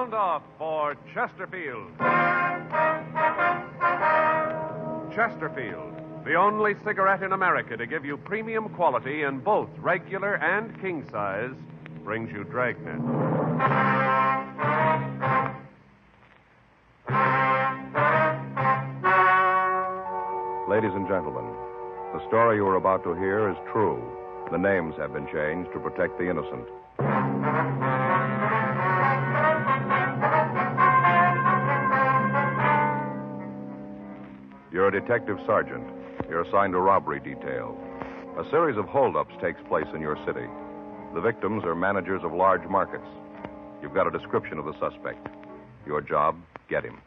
Sound off for Chesterfield. Chesterfield, the only cigarette in America to give you premium quality in both regular and king size, brings you Dragnet. Ladies and gentlemen, the story you are about to hear is true. The names have been changed to protect the innocent. You're a detective sergeant. You're assigned a robbery detail. A series of holdups takes place in your city. The victims are managers of large markets. You've got a description of the suspect. Your job, get him.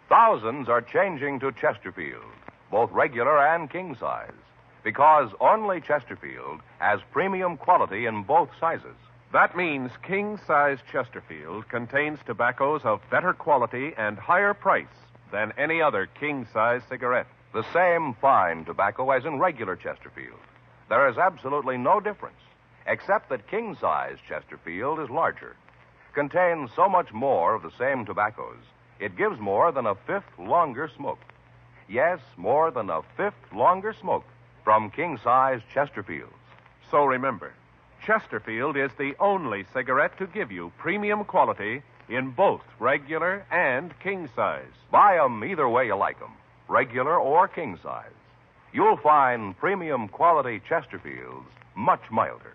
Thousands are changing to Chesterfield, both regular and king size, because only Chesterfield has premium quality in both sizes. That means king-size Chesterfield contains tobaccos of better quality and higher price than any other king-size cigarette. The same fine tobacco as in regular Chesterfield. There is absolutely no difference, except that king-size Chesterfield is larger, contains so much more of the same tobaccos, it gives more than a fifth longer smoke. Yes, more than a fifth longer smoke from king-size Chesterfields. So remember, Chesterfield is the only cigarette to give you premium quality in both regular and king size. Buy 'em either way you like 'em, regular or king size. You'll find premium quality Chesterfields much milder.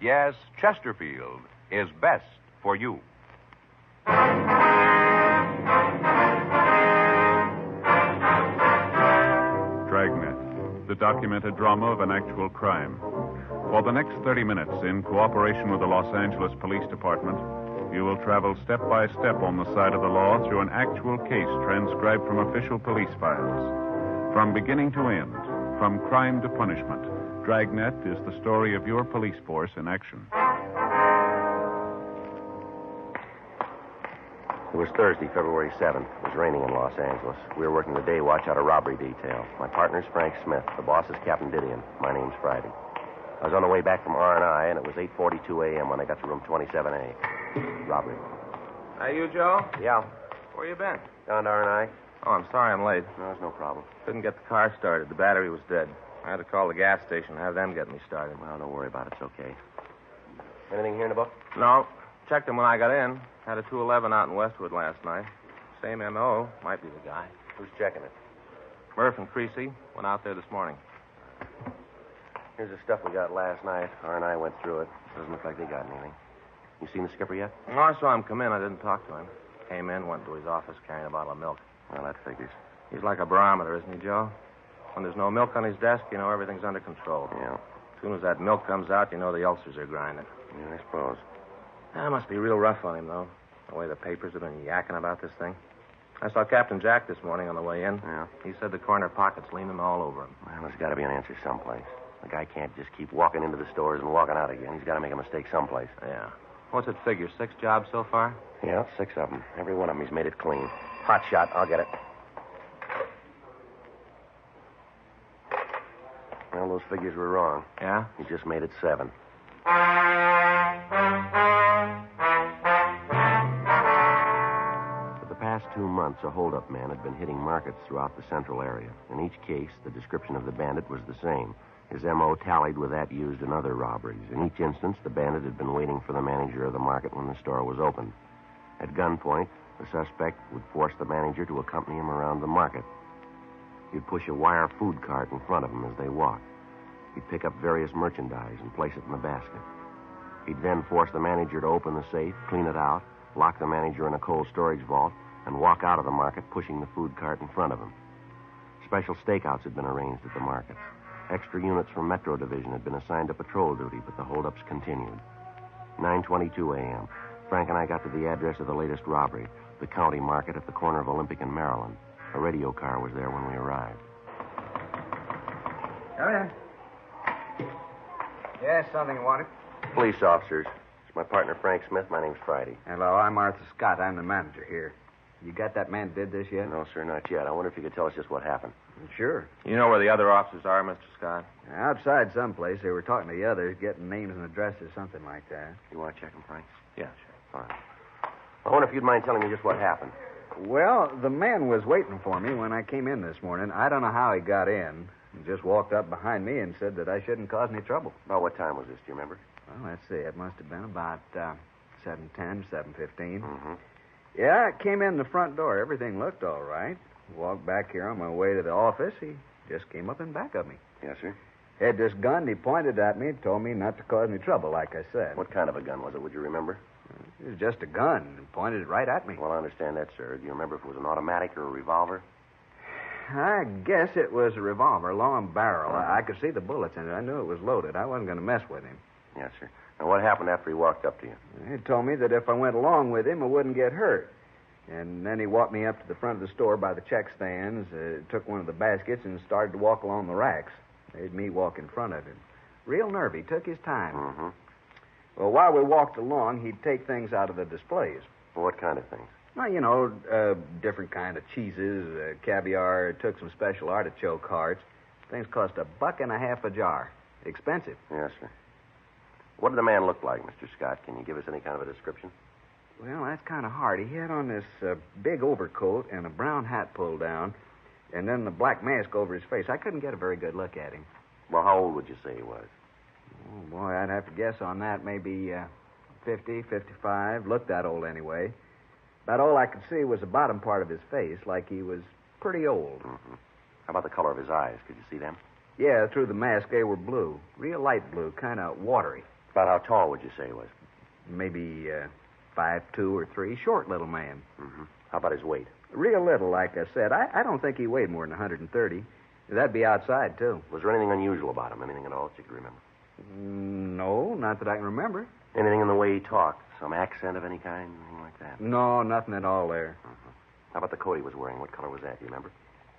Yes, Chesterfield is best for you. Dragnet, the documented drama of an actual crime. For the next 30 minutes, in cooperation with the Los Angeles Police Department, you will travel step by step on the side of the law through an actual case transcribed from official police files. From beginning to end, from crime to punishment, Dragnet is the story of your police force in action. It was Thursday, February 7th. It was raining in Los Angeles. We were working the day watch out of robbery detail. My partner's Frank Smith. The boss is Captain Didion. My name's Friday. I was on the way back from R&I, and it was 8:42 a.m. when I got to room 27A. Robbery. Hey, you, Joe? Yeah. Where you been? Down to R&I. Oh, I'm sorry I'm late. No, there's no problem. Couldn't get the car started. The battery was dead. I had to call the gas station and have them get me started. Well, don't worry about it. It's okay. Anything here in the book? No. Checked him when I got in. Had a 211 out in Westwood last night. Same M.O. Might be the guy. Who's checking it? Murph and Creasy went out there this morning. Here's the stuff we got last night. R&I went through it. Doesn't look like they got anything. You seen the skipper yet? No, I saw him come in. I didn't talk to him. Came in, went to his office carrying a bottle of milk. Well, that figures. He's like a barometer, isn't he, Joe? When there's no milk on his desk, you know everything's under control. Yeah. As soon as that milk comes out, you know the ulcers are grinding. Yeah, I suppose. That must be real rough on him, though. The way the papers have been yakking about this thing. I saw Captain Jack this morning on the way in. Yeah. He said the corner pocket's leaning all over him. Well, there's got to be an answer someplace. The guy can't just keep walking into the stores and walking out again. He's got to make a mistake someplace. Yeah. What's it figure? 6 jobs so far? Yeah, 6 of them. Every one of them, he's made it clean. Hot shot. I'll get it. Well, those figures were wrong. Yeah? He just made it 7. For the past 2 months, a hold-up man had been hitting markets throughout the central area. In each case, the description of the bandit was the same. His M.O. tallied with that used in other robberies. In each instance, the bandit had been waiting for the manager of the market when the store was open. At gunpoint, the suspect would force the manager to accompany him around the market. He'd push a wire food cart in front of him as they walked. He'd pick up various merchandise and place it in the basket. He'd then force the manager to open the safe, clean it out, lock the manager in a cold storage vault, and walk out of the market pushing the food cart in front of him. Special stakeouts had been arranged at the markets. Extra units from Metro Division had been assigned to patrol duty, but the holdups continued. 9:22 a.m. Frank and I got to the address of the latest robbery, the county market at the corner of Olympic and Maryland. A radio car was there when we arrived. Come in. Yes, something you wanted? Police officers. It's my partner, Frank Smith. My name's Friday. Hello, I'm Arthur Scott. I'm the manager here. You got that man did this yet? No, sir, not yet. I wonder if you could tell us just what happened. Sure. You know where the other officers are, Mr. Scott? Outside someplace. They were talking to the others, getting names and addresses, something like that. You want to check them, Frank? Yeah, sure. Fine. I wonder if you'd mind telling me just what happened. Well, the man was waiting for me when I came in this morning. I don't know how he got in. He just walked up behind me and said that I shouldn't cause any trouble. About what time was this? Do you remember? Well, let's see. It must have been about 7:10, 7:15. Mm-hmm. Yeah, I came in the front door. Everything looked all right. Walked back here on my way to the office. He just came up in back of me. Yes, sir. Had this gun. He pointed at me, told me not to cause any trouble, like I said. What kind of a gun was it? Would you remember? It was just a gun. He pointed it right at me. Well, I understand that, sir. Do you remember if it was an automatic or a revolver? I guess it was a revolver, long barrel. I could see the bullets in it. I knew it was loaded. I wasn't going to mess with him. Yes, sir. Now, what happened after he walked up to you? He told me that if I went along with him, I wouldn't get hurt. And then he walked me up to the front of the store by the check stands, took one of the baskets, and started to walk along the racks. Made me walk in front of him. Real nervy. Took his time. Mm-hmm. Well, while we walked along, he'd take things out of the displays. Well, what kind of things? Well, different kind of cheeses, caviar. Took some special artichoke hearts. Things cost $1.50 a jar. Expensive. Yes, sir. What did the man look like, Mr. Scott? Can you give us any kind of a description? Well, that's kind of hard. He had on this big overcoat and a brown hat pulled down, and then the black mask over his face. I couldn't get a very good look at him. Well, how old would you say he was? Oh, boy, I'd have to guess on that. Maybe 50, 55. Looked that old anyway. About all I could see was the bottom part of his face, like he was pretty old. Mm-hmm. How about the color of his eyes? Could you see them? Yeah, through the mask, they were blue. Real light blue, kind of watery. About how tall would you say he was? Maybe 5'2" or 3. Short little man. Mm-hmm. How about his weight? Real little, like I said. I don't think he weighed more than 130. That'd be outside, too. Was there anything unusual about him? Anything at all that you could remember? No, not that I can remember. Anything in the way he talked? Some accent of any kind? Anything like that? No, nothing at all there. Mm-hmm. How about the coat he was wearing? What color was that? Do you remember?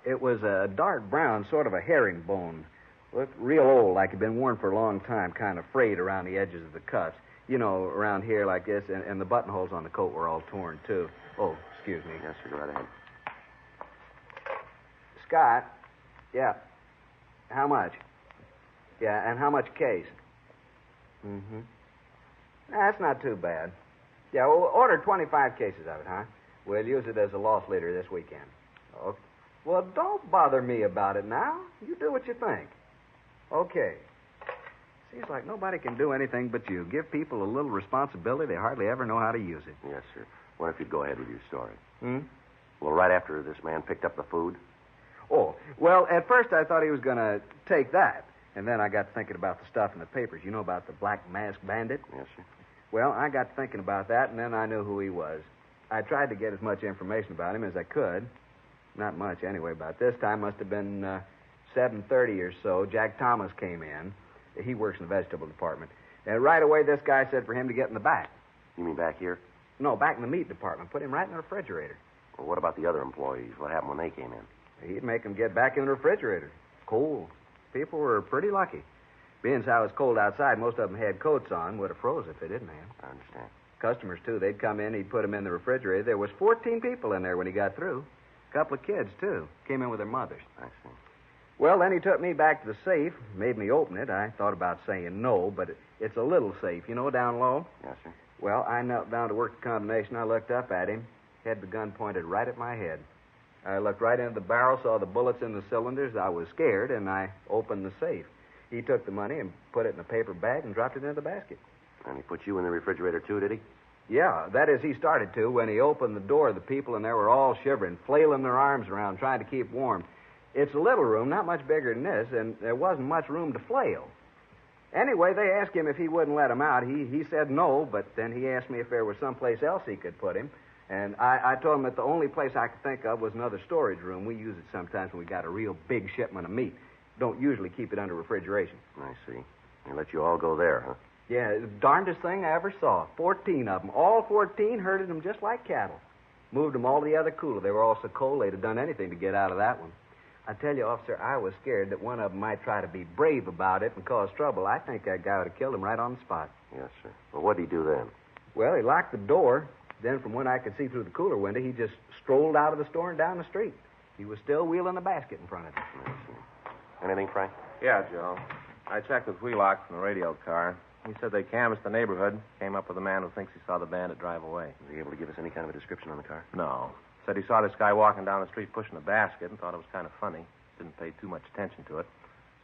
It was a dark brown, sort of a herringbone. Looked real old, like it'd been worn for a long time, kind of frayed around the edges of the cuffs. You know, around here like this, and the buttonholes on the coat were all torn, too. Oh, excuse me. Yes, sir. Go right ahead. Scott? Yeah. How much? Yeah, and how much case? Mm-hmm. That's not too bad. Yeah, we'll order 25 cases of it, huh? We'll use it as a loss leader this weekend. Okay. Well, don't bother me about it now. You do what you think. Okay. Seems like nobody can do anything but you. Give people a little responsibility, they hardly ever know how to use it. Yes, sir. What if you'd go ahead with your story? Hmm? Well, right after this man picked up the food? Oh, well, at first I thought he was going to take that. And then I got thinking about the stuff in the papers. You know about the Black Mask Bandit? Yes, sir. Well, I got thinking about that, and then I knew who he was. I tried to get as much information about him as I could. Not much, anyway. About this time must have been 7:30 or so. Jack Thomas came in. He works in the vegetable department. And right away, this guy said for him to get in the back. You mean back here? No, back in the meat department. Put him right in the refrigerator. Well, what about the other employees? What happened when they came in? He'd make them get back in the refrigerator. Cold. People were pretty lucky. Being as how it's cold outside, most of them had coats on. Would have froze if they didn't have. I understand. Customers, too. They'd come in, he'd put them in the refrigerator. There was 14 people in there when he got through. A couple of kids, too. Came in with their mothers. I see. Well, then he took me back to the safe, made me open it. I thought about saying no, but it's a little safe, you know, down low. Yes, sir. Well, I knelt down to work the combination. I looked up at him, had the gun pointed right at my head. I looked right into the barrel, saw the bullets in the cylinders. I was scared, and I opened the safe. He took the money and put it in a paper bag and dropped it into the basket. And he put you in the refrigerator, too, did he? Yeah, that is, he started to. When he opened the door, the people in there were all shivering, flailing their arms around, trying to keep warm. It's a little room, not much bigger than this, and there wasn't much room to flail. Anyway, they asked him if he wouldn't let him out. He said no, but then he asked me if there was someplace else he could put him. And I told him that the only place I could think of was another storage room. We use it sometimes when we got a real big shipment of meat. Don't usually keep it under refrigeration. I see. They let you all go there, huh? Yeah, the darndest thing I ever saw. 14 of them. All 14 herded them just like cattle. Moved them all to the other cooler. They were all so cold they'd have done anything to get out of that one. I tell you, officer, I was scared that one of them might try to be brave about it and cause trouble. I think that guy would have killed him right on the spot. Yes, sir. Well, what did he do then? Well, he locked the door, Then from when I could see through the cooler window, he just strolled out of the store and down the street. He was still wheeling a basket in front of him. Anything, Frank? Yeah, Joe. I checked with Wheelock from the radio car. He said they canvassed the neighborhood, came up with a man who thinks he saw the bandit drive away. Was he able to give us any kind of a description on the car? No. Said he saw this guy walking down the street pushing a basket and thought it was kind of funny. Didn't pay too much attention to it.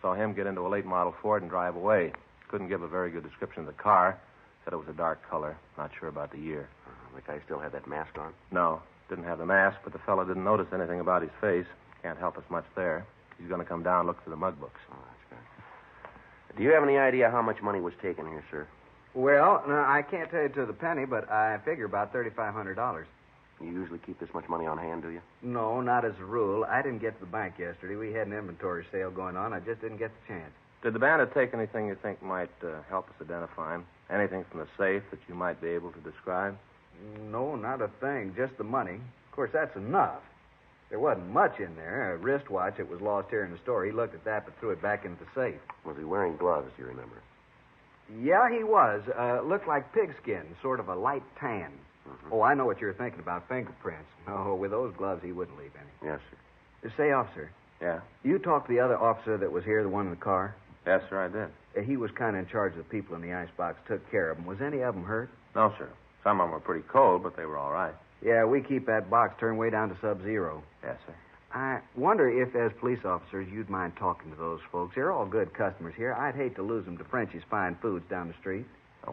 Saw him get into a late model Ford and drive away. Couldn't give a very good description of the car. Said it was a dark color. Not sure about the year. The guy still had that mask on? No. Didn't have the mask, but the fellow didn't notice anything about his face. Can't help us much there. He's going to come down and look through the mug books. Oh, that's good. Do you have any idea how much money was taken here, sir? Well, no, I can't tell you to the penny, but I figure about $3,500. You usually keep this much money on hand, do you? No, not as a rule. I didn't get to the bank yesterday. We had an inventory sale going on. I just didn't get the chance. Did the bandit take anything you think might help us identify him? Anything from the safe that you might be able to describe? No, not a thing. Just the money. Of course, that's enough. There wasn't much in there. A wristwatch that was lost here in the store. He looked at that but threw it back into the safe. Was he wearing gloves, do you remember? Yeah, he was. Looked like pigskin, sort of a light tan. Mm-hmm. Oh, I know what you're thinking about, fingerprints. No, with those gloves, he wouldn't leave any. Yes, sir. Say, officer. Yeah? You talked to the other officer that was here, the one in the car? Yes, sir, I did. He was kind of in charge of the people in the icebox, took care of them. Was any of them hurt? No, sir. Some of them were pretty cold, but they were all right. Yeah, we keep that box turned way down to sub-zero. Yes, sir. I wonder if, as police officers, you'd mind talking to those folks. They're all good customers here. I'd hate to lose them to Frenchie's Fine Foods down the street.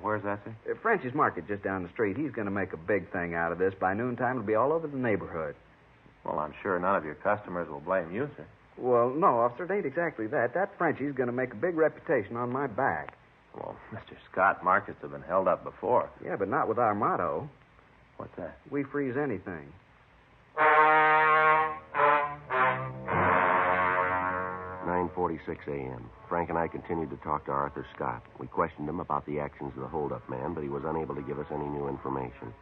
Where's that, sir? Frenchie's Market just down the street. He's going to make a big thing out of this. By noontime, it'll be all over the neighborhood. Well, I'm sure none of your customers will blame you, sir. Well, no, officer, it ain't exactly that. That Frenchie's going to make a big reputation on my back. Well, Mr. Scott, markets have been held up before. Yeah, but not with our motto. What's that? We freeze anything. 9:46 a.m. Frank and I continued to talk to Arthur Scott. We questioned him about the actions of the hold-up man, but he was unable to give us any new information.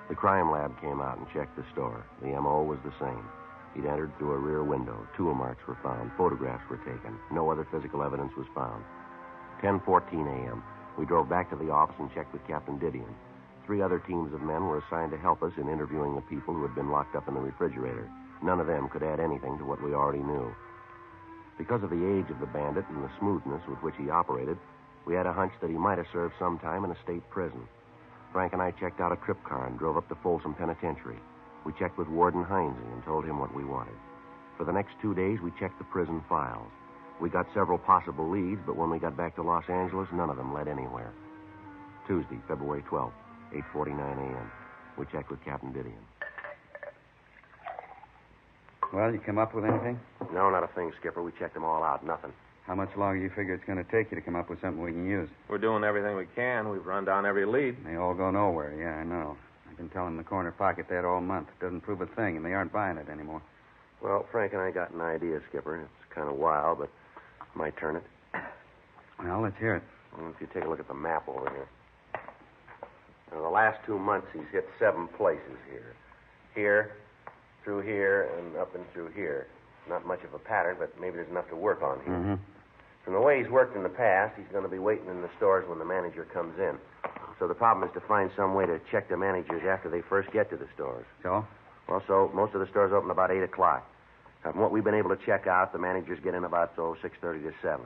The crime lab came out and checked the store. The M.O. was the same. He'd entered through a rear window. Tool marks were found. Photographs were taken. No other physical evidence was found. 10:14 a.m. We drove back to the office and checked with Captain Didion. 3 other teams of men were assigned to help us in interviewing the people who had been locked up in the refrigerator. None of them could add anything to what we already knew. Because of the age of the bandit and the smoothness with which he operated, we had a hunch that he might have served some time in a state prison. Frank and I checked out a trip car and drove up to Folsom Penitentiary. We checked with Warden Heinze and told him what we wanted. For the next 2 days, we checked the prison files. We got several possible leads, but when we got back to Los Angeles, none of them led anywhere. Tuesday, February 12th, 8:49 a.m. We checked with Captain Didion. Well, you come up with anything? No, not a thing, Skipper. We checked them all out. Nothing. How much longer do you figure it's going to take you to come up with something we can use? We're doing everything we can. We've run down every lead. They all go nowhere. Yeah, I know. I've been telling the corner pocket that all month. It doesn't prove a thing, and they aren't buying it anymore. Well, Frank and I got an idea, Skipper. It's kind of wild, but might turn it. Well, let's hear it. Well, if you take a look at the map over here. In the last 2 months, he's hit 7 places here. Here, through here, and up and through here. Not much of a pattern, but maybe there's enough to work on here. Mm-hmm. From the way he's worked in the past, he's going to be waiting in the stores when the manager comes in. So the problem is to find some way to check the managers after they first get to the stores. So? Well, so most of the stores open about 8 o'clock. From what we've been able to check out, the managers get in about 6:30 to 7.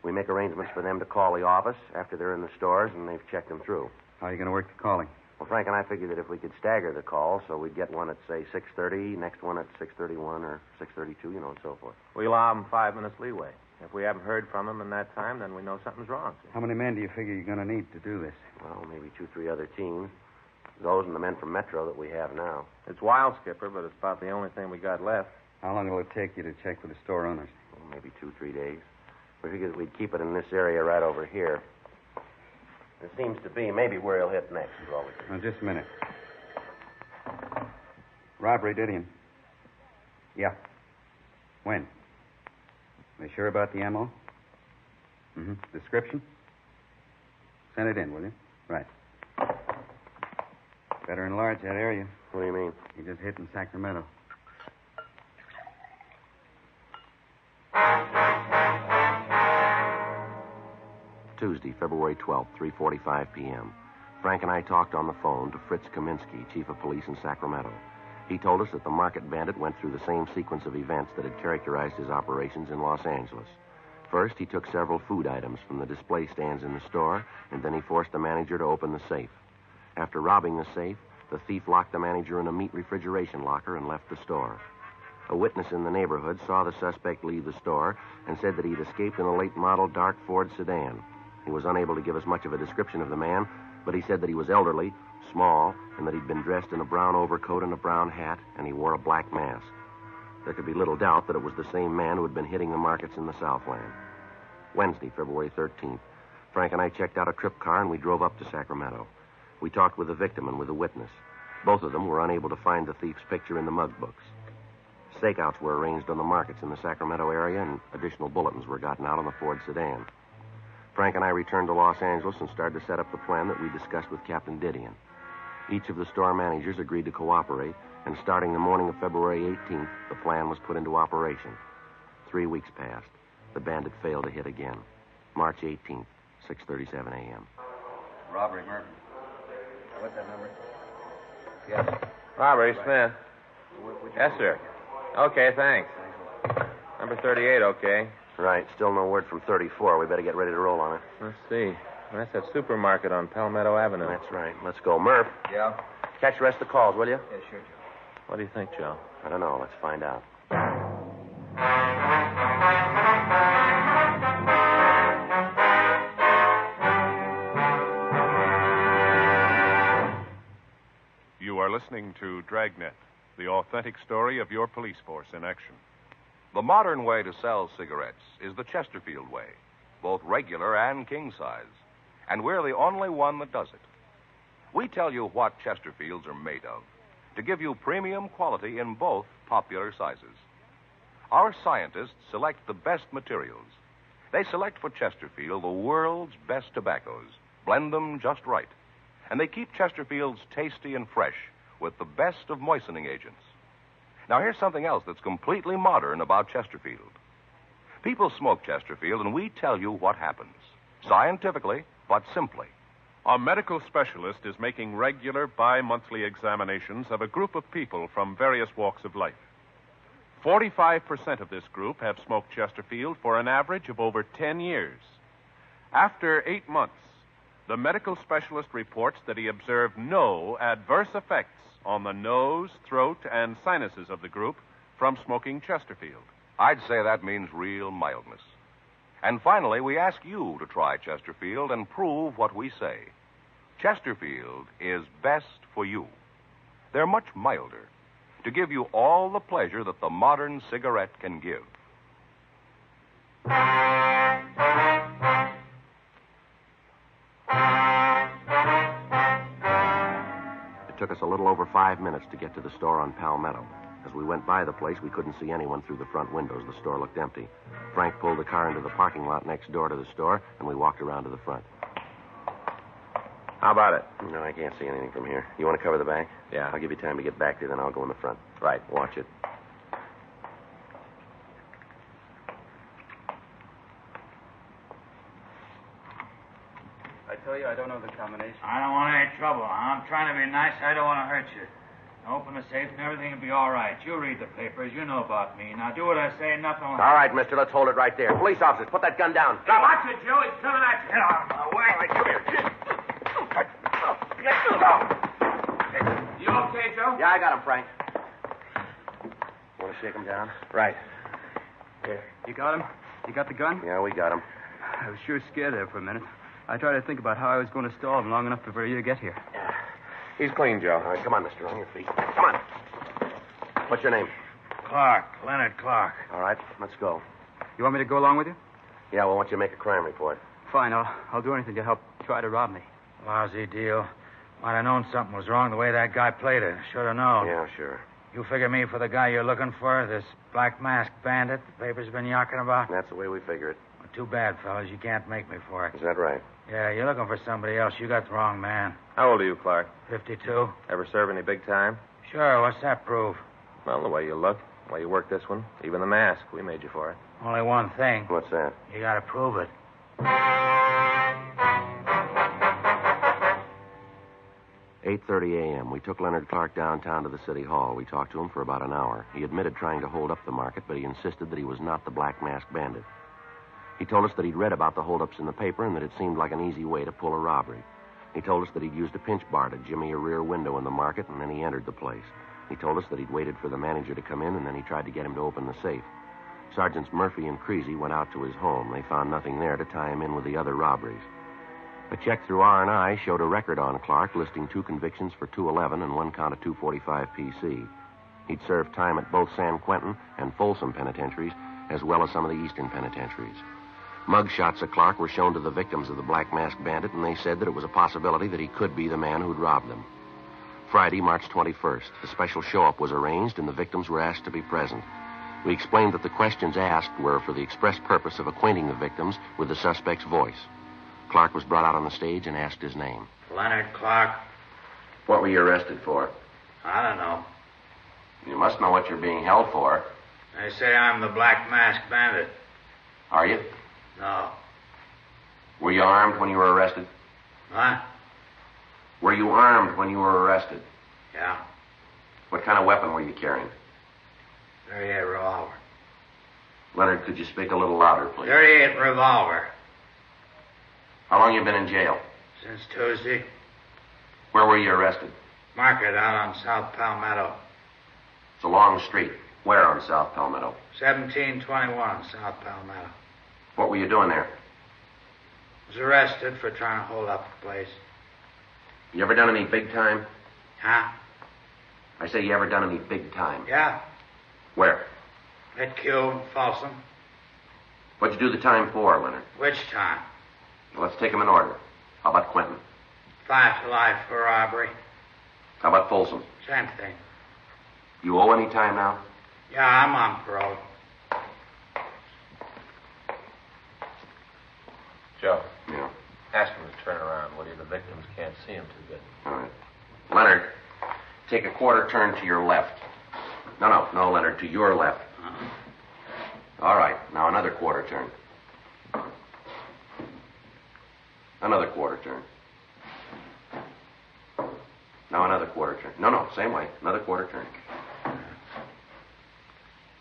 We make arrangements for them to call the office after they're in the stores and they've checked them through. How are you going to work the calling? Well, Frank and I figured that if we could stagger the call, so we'd get one at, say, 6:30, next one at 6:31 or 6:32, and so forth. We allow them 5 minutes leeway. If we haven't heard from them in that time, then we know something's wrong, sir. How many men do you figure you're going to need to do this? Well, maybe 2, 3 other teams. Those and the men from Metro that we have now. It's wild, Skipper, but it's about the only thing we got left. How long will it take you to check with the store owners? Well, maybe 2, 3 days. We figured that we'd keep it in this area right over here. It seems to be maybe where he'll hit next. Is all we can. Now, just a minute. Robbery, Didion. Yeah. When? They sure about the ammo? Mm-hmm. Description? Send it in, will you? Right. Better enlarge that area. What do you mean? You just hit in Sacramento. Tuesday, February 12th, 3:45 p.m. Frank and I talked on the phone to Fritz Kaminsky, chief of police in Sacramento. He told us that the market bandit went through the same sequence of events that had characterized his operations in Los Angeles. First, he took several food items from the display stands in the store, and then he forced the manager to open the safe. After robbing the safe, the thief locked the manager in a meat refrigeration locker and left the store. A witness in the neighborhood saw the suspect leave the store and said that he'd escaped in a late-model dark Ford sedan. He was unable to give us much of a description of the man, but he said that he was elderly, small, and that he'd been dressed in a brown overcoat and a brown hat, and he wore a black mask. There could be little doubt that it was the same man who had been hitting the markets in the Southland. Wednesday, February 13th, Frank and I checked out a trip car and we drove up to Sacramento. We talked with the victim and with the witness. Both of them were unable to find the thief's picture in the mug books. Stakeouts were arranged on the markets in the Sacramento area, and additional bulletins were gotten out on the Ford sedan. Frank and I returned to Los Angeles and started to set up the plan that we discussed with Captain Didion. Each of the store managers agreed to cooperate, and starting the morning of February 18th, the plan was put into operation. 3 weeks passed. The bandit failed to hit again. March 18th, 6:37 a.m. Robbery, Murphy. What's that number? Yes. Robbery, Smith. Yes, sir. Okay, thanks. Number 38, okay. Right. Still no word from 34. We better get ready to roll on it. Let's see. That's that supermarket on Palmetto Avenue. That's right. Let's go. Murph. Yeah? Catch the rest of the calls, will you? Yeah, sure, Joe. What do you think, Joe? I don't know. Let's find out. You are listening to Dragnet, the authentic story of your police force in action. The modern way to sell cigarettes is the Chesterfield way, both regular and king size. And we're the only one that does it. We tell you what Chesterfields are made of to give you premium quality in both popular sizes. Our scientists select the best materials. They select for Chesterfield the world's best tobaccos, blend them just right, and they keep Chesterfields tasty and fresh with the best of moistening agents. Now, here's something else that's completely modern about Chesterfield. People smoke Chesterfield, and we tell you what happens. Scientifically, but simply. A medical specialist is making regular bi-monthly examinations of a group of people from various walks of life. 45% of this group have smoked Chesterfield for an average of over 10 years. After 8 months, the medical specialist reports that he observed no adverse effects on the nose, throat, and sinuses of the group from smoking Chesterfield. I'd say that means real mildness. And finally, we ask you to try Chesterfield and prove what we say. Chesterfield is best for you. They're much milder, to give you all the pleasure that the modern cigarette can give. It took us a little over 5 minutes to get to the store on Palmetto. As we went by the place, we couldn't see anyone through the front windows. The store looked empty. Frank pulled the car into the parking lot next door to the store, and we walked around to the front. How about it? No, I can't see anything from here. You want to cover the back? Yeah. I'll give you time to get back there, then I'll go in the front. Right. Watch it. I tell you, I don't know the combination. I don't want any trouble. I'm trying to be nice. I don't want to hurt you. Open the safe and everything will be all right. You read the papers. You know about me. Now do what I say and nothing will All right, mister. Let's hold it right there. Police officers, put that gun down. Now, watch it, Joe. He's coming at you. Get out of my way. All right, come here. You okay, Joe? Yeah, I got him, Frank. Want to shake him down? Right. Here. You got him? You got the gun? Yeah, we got him. I was sure scared there for a minute. I tried to think about how I was going to stall him long enough before you get here. He's clean, Joe. All right, come on, mister. On your feet. Come on. What's your name? Clark. Leonard Clark. All right, let's go. You want me to go along with you? Yeah, we want you to make a crime report. Fine. I'll do anything to help try to rob me. Lousy deal. Might have known something was wrong the way that guy played it. Should have known. Yeah, sure. You figure me for the guy you're looking for, this black mask bandit the paper's been yakking about? That's the way we figure it. Well, too bad, fellas. You can't make me for it. Is that right? Yeah, you're looking for somebody else. You got the wrong man. How old are you, Clark? 52. Ever serve any big time? Sure, what's that prove? Well, the way you look, the way you work this one, even the mask. We made you for it. Only one thing. What's that? You gotta prove it. 8:30 a.m. We took Leonard Clark downtown to the city hall. We talked to him for about an hour. He admitted trying to hold up the market, but he insisted that he was not the Black Masked Bandit. He told us that he'd read about the holdups in the paper and that it seemed like an easy way to pull a robbery. He told us that he'd used a pinch bar to jimmy a rear window in the market, and then he entered the place. He told us that he'd waited for the manager to come in, and then he tried to get him to open the safe. Sergeants Murphy and Creasy went out to his home. They found nothing there to tie him in with the other robberies. A check through R&I showed a record on Clark listing 2 convictions for 211 and 1 count of 245 PC. He'd served time at both San Quentin and Folsom penitentiaries, as well as some of the eastern penitentiaries. Mug shots of Clark were shown to the victims of the Black Masked Bandit, and they said that it was a possibility that he could be the man who'd robbed them. Friday, March 21st, a special show-up was arranged, and the victims were asked to be present. We explained that the questions asked were for the express purpose of acquainting the victims with the suspect's voice. Clark was brought out on the stage and asked his name. Leonard Clark. What were you arrested for? I don't know. You must know what you're being held for. They say I'm the Black Masked Bandit. Are you? No. Were you armed when you were arrested? What? Were you armed when you were arrested? Yeah. What kind of weapon were you carrying? 38 revolver. Leonard, could you speak a little louder, please? 38 revolver. How long you been in jail? Since Tuesday. Where were you arrested? Market out on South Palmetto. It's a long street. Where on South Palmetto? 1721 South Palmetto. What were you doing there? Was arrested for trying to hold up the place. You ever done any big time? Huh? I say, you ever done any big time? Yeah. Where? At Q, Folsom. What'd you do the time for, Leonard? Which time? Well, let's take them in order. How about Quentin? 5 to life for robbery. How about Folsom? Same thing. You owe any time now? Yeah, I'm on parole. Joe. Yeah. Ask him to turn around, will you? The victims can't see him too good. All right. Leonard, take a quarter turn to your left. No, Leonard, to your left. All right. Now another quarter turn. Another quarter turn. Now another quarter turn. No, same way. Another quarter turn.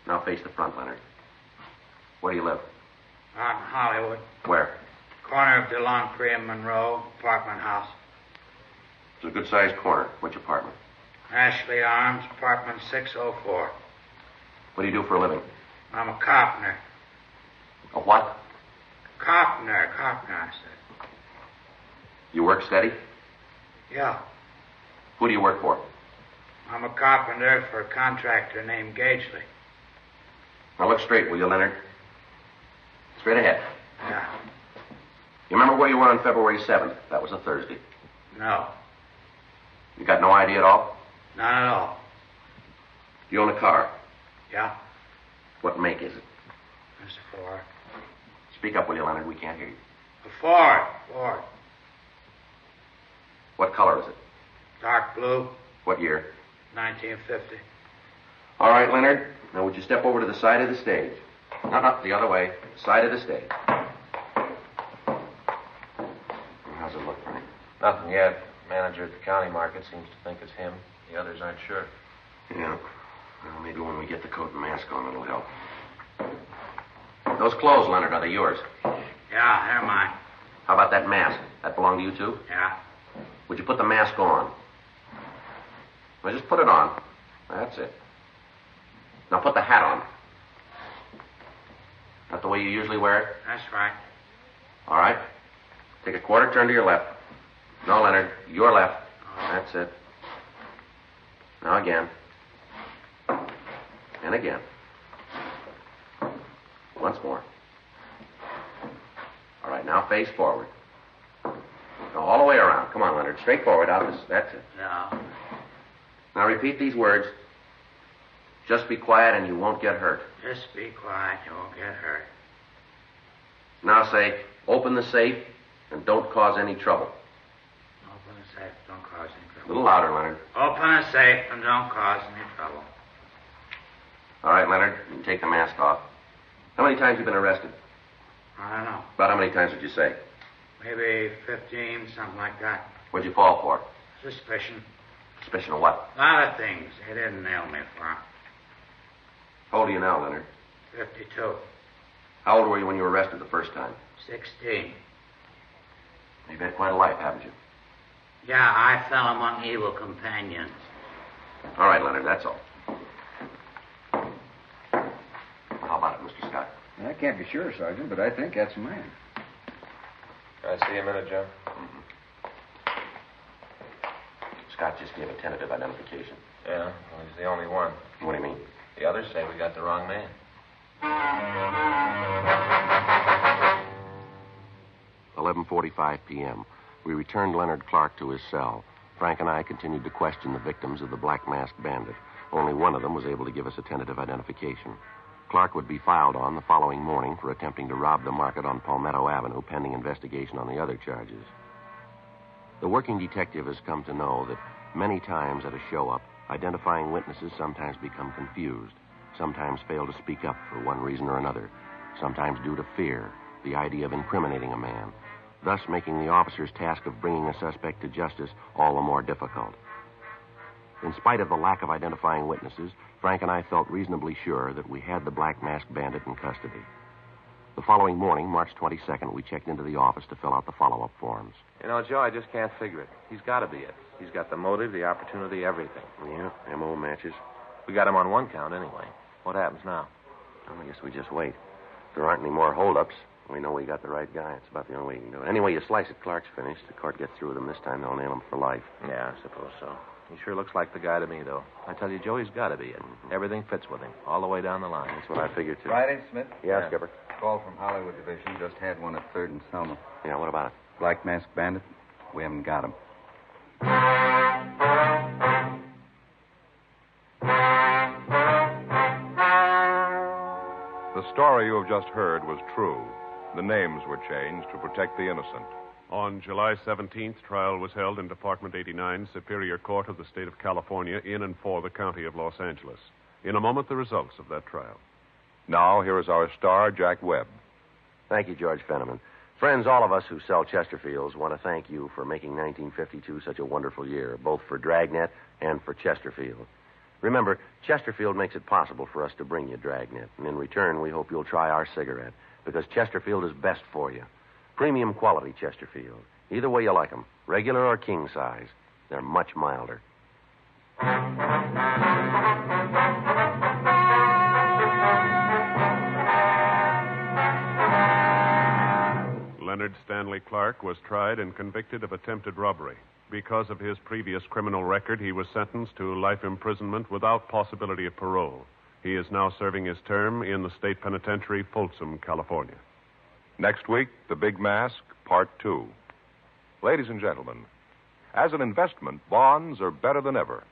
Now face the front, Leonard. Where do you live? Out in Hollywood. Where? Corner of DeLongpre and Monroe, apartment house. It's a good-sized corner. Which apartment? Ashley Arms, apartment 604. What do you do for a living? I'm a carpenter. A what? Carpenter, I said. You work steady? Yeah. Who do you work for? I'm a carpenter for a contractor named Gagely. Now look straight, will you, Leonard? Straight ahead. Yeah. You remember where you were on February 7th? That was a Thursday. No. You got no idea at all? Not at all. You own a car? Yeah. What make is it? It's a Ford. Speak up, will you, Leonard? We can't hear you. A Ford. What color is it? Dark blue. What year? 1950. All right, Leonard. Now, would you step over to the side of the stage? No, the other way. Side of the stage. How's it look, Frank? Nothing yet. Manager at the county market seems to think it's him. The others aren't sure. Yeah. Well, maybe when we get the coat and mask on, it'll help. Those clothes, Leonard, are they yours? Yeah, they're mine. How about that mask? That belong to you, too? Yeah. Would you put the mask on? Well, just put it on. That's it. Now put the hat on. Not the way you usually wear it? That's right. All right. Take a quarter turn to your left. No, Leonard, your left. That's it. Now again. And again. Once more. All right, now face forward. Now all the way around. Come on, Leonard. Straight forward out this. That's it. No. Now repeat these words. Just be quiet and you won't get hurt. Just be quiet. You won't get hurt. Now say, open the safe and don't cause any trouble. Open the safe. Don't cause any A trouble. little louder, Leonard. Open the safe and don't cause any trouble. All right, Leonard, you can take the mask off. How many times have you been arrested? I don't know. About how many times would you say? Maybe 15, something like that. What'd you fall for? Suspicion. Suspicion of what? A lot of things. They didn't nail me for. How old are you now, Leonard? 52. How old were you when you were arrested the first time? 16. You've had quite a life, haven't you? Yeah, I fell among evil companions. All right, Leonard, that's all. How about it, Mr. Scott? I can't be sure, Sergeant, but I think that's the man. Can I see a minute, Joe? Scott just gave a tentative identification. Yeah, well, he's the only one. What do you mean? The others say we got the wrong man. 11:45 p.m. We returned Leonard Clark to his cell. Frank and I continued to question the victims of the Black Masked Bandit. Only one of them was able to give us a tentative identification. Clark would be filed on the following morning for attempting to rob the market on Palmetto Avenue, pending investigation on the other charges. The working detective has come to know that many times at a show-up, identifying witnesses sometimes become confused, sometimes fail to speak up for one reason or another, sometimes due to fear, the idea of incriminating a man, thus making the officer's task of bringing a suspect to justice all the more difficult. In spite of the lack of identifying witnesses, Frank and I felt reasonably sure that we had the Black Masked Bandit in custody. The following morning, March 22nd, we checked into the office to fill out the follow-up forms. You know, Joe, I just can't figure it. He's got to be it. He's got the motive, the opportunity, everything. Yeah, M.O. matches. We got him on one count anyway. What happens now? Well, I guess we just wait. If there aren't any more holdups, we know we got the right guy. It's about the only way you can do it. Anyway, you slice it, Clark's finished. The court gets through with him this time, they'll nail him for life. Yeah, I suppose so. He sure looks like the guy to me, though. I tell you, Joe, he's got to be it. Everything fits with him, all the way down the line. That's what I figured, too. Friday, Smith? Yeah, Skipper. Call from Hollywood Division. Just had one at 3rd and Selma. Yeah, what about it? Black Masked Bandit. We haven't got him. The story you have just heard was true. The names were changed to protect the innocent. On July 17th, trial was held in Department 89, Superior Court of the State of California, in and for the County of Los Angeles. In a moment, the results of that trial. Now, here is our star, Jack Webb. Thank you, George Fenneman. Friends, all of us who sell Chesterfields want to thank you for making 1952 such a wonderful year, both for Dragnet and for Chesterfield. Remember, Chesterfield makes it possible for us to bring you Dragnet, and in return, we hope you'll try our cigarette, because Chesterfield is best for you. Premium quality Chesterfield. Either way you like them, regular or king size. They're much milder. Leonard Stanley Clark was tried and convicted of attempted robbery. Because of his previous criminal record, he was sentenced to life imprisonment without possibility of parole. He is now serving his term in the state penitentiary, Folsom, California. Next week, The Big Mask, Part 2. Ladies and gentlemen, as an investment, bonds are better than ever.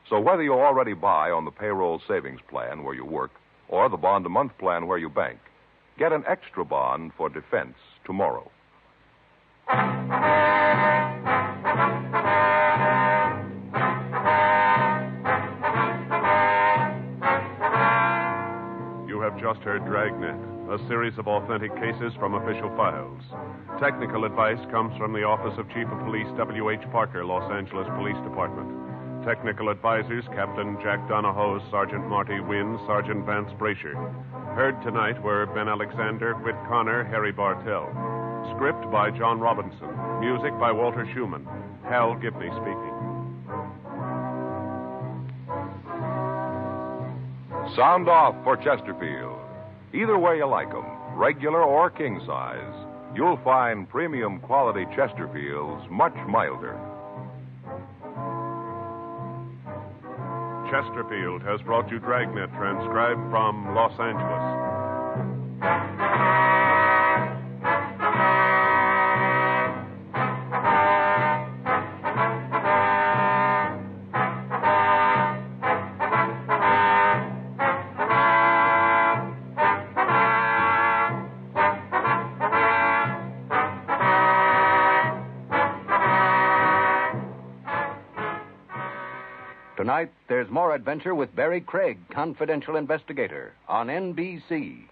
So whether you already buy on the payroll savings plan where you work or the bond-a-month plan where you bank, get an extra bond for defense tomorrow. You have just heard Dragnet, a series of authentic cases from official files. Technical advice comes from the Office of Chief of Police W.H. Parker, Los Angeles Police Department. Technical advisors, Captain Jack Donahoe, Sergeant Marty Wynn, Sergeant Vance Brasher. Heard tonight were Ben Alexander, Whit Connor, Harry Bartell. Script by John Robinson. Music by Walter Schumann. Hal Gibney speaking. Sound off for Chesterfield. Either way you like 'em, regular or king size, you'll find premium quality Chesterfields much milder. Chesterfield has brought you Dragnet, transcribed from Los Angeles. Tonight, there's more adventure with Barry Craig, confidential investigator, on NBC.